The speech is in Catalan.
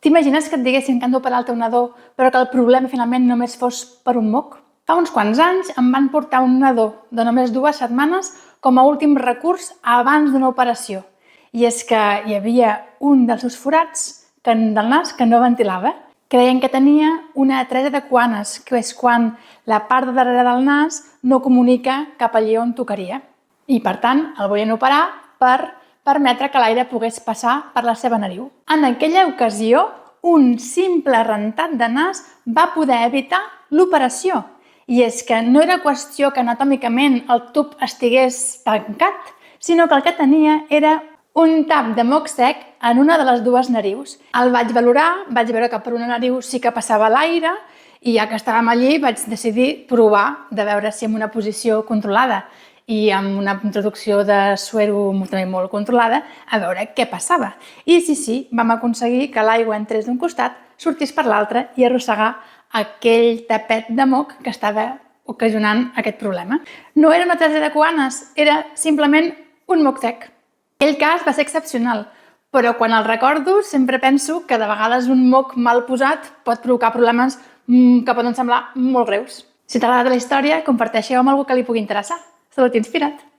T'imagines que et diguessin que han d'operar el teu nadó, però que el problema finalment només fos per un moc? Fa uns quants anys em van portar un nadó de només 2 setmanes com a últim recurs abans d'una operació. I és que hi havia un dels seus forats del nas que no ventilava. Creien que tenia una atresa de coanes, que és quan la part de darrere del nas no comunica cap allí on tocaria. I, per tant, el volien operar per permetre que l'aire pogués passar per la seva nariu. En aquella ocasió, un simple rentat de nas va poder evitar l'operació. I és que no era qüestió que anatòmicament el tub estigués tancat, sinó que el que tenia era un tap de moc sec en una de les 2 narius. El vaig valorar, vaig veure que per una nariu sí que passava l'aire i ja que estàvem allí vaig decidir provar de veure si en una posició controlada i amb una introducció de suero també molt controlada, a veure què passava. I sí, vam aconseguir que l'aigua entrés d'un costat, sortís per l'altre i arrossegar aquell tapet de moc que estava ocasionant aquest problema. No era una atresa de coanes, era simplement un moc sec. Aquell cas va ser excepcional, però quan el recordo sempre penso que de vegades un moc mal posat pot provocar problemes que poden semblar molt greus. Si t'ha agradat la història, comparteixeu amb algú que li pugui interessar. Salut inspirat!